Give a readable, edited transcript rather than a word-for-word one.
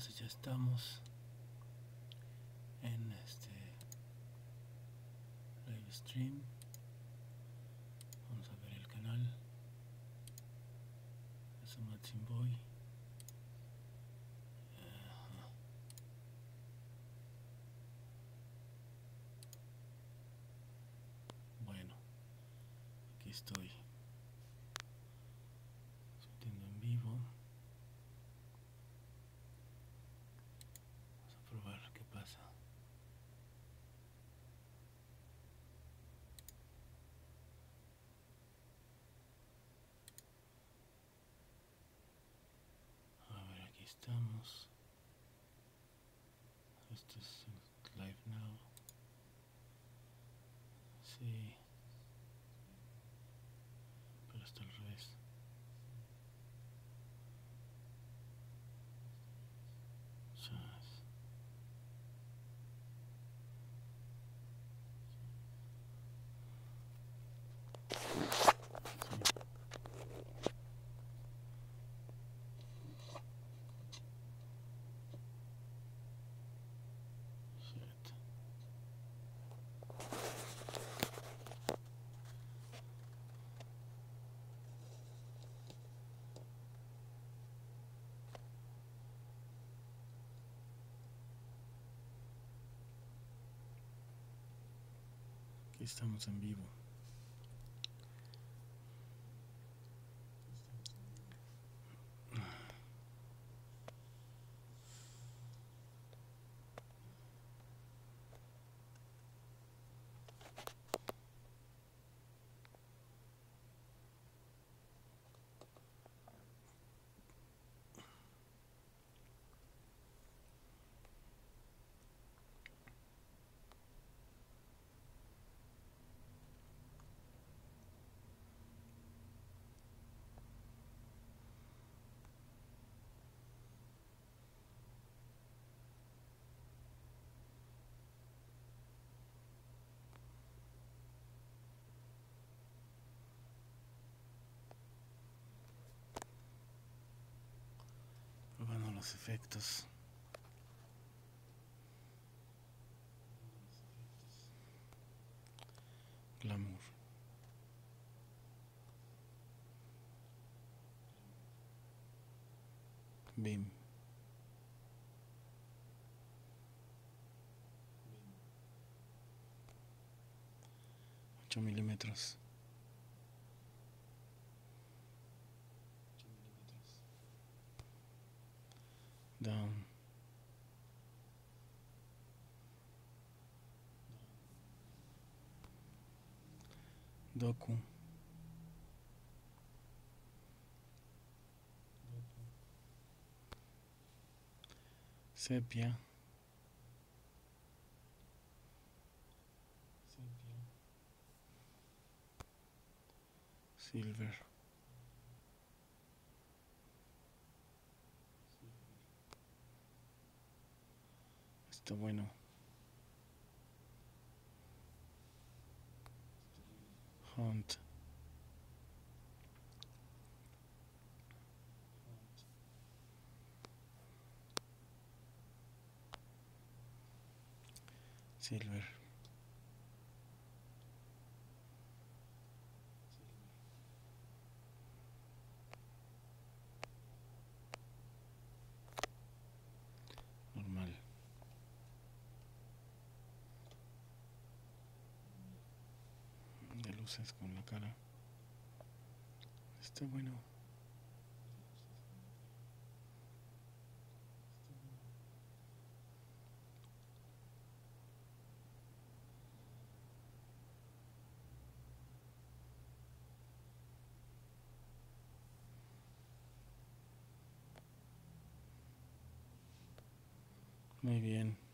Entonces ya estamos en este live stream. Vamos a ver el canal. Es Maxim Boy. Bueno, aquí estoy transmitiendo en vivo. Vamos a probar qué pasa. A ver, aquí estamos. Esto es live now. Sí, pero está al revés. Chas. Shit. Aquí estamos en vivo. Probando los efectos. Glamour. Beam. 8 milímetros. Down. Doku. Sepia. Silver. Está bueno. Hunt. Silver. Normal. De luces con la cara. Está bueno. Muy bien.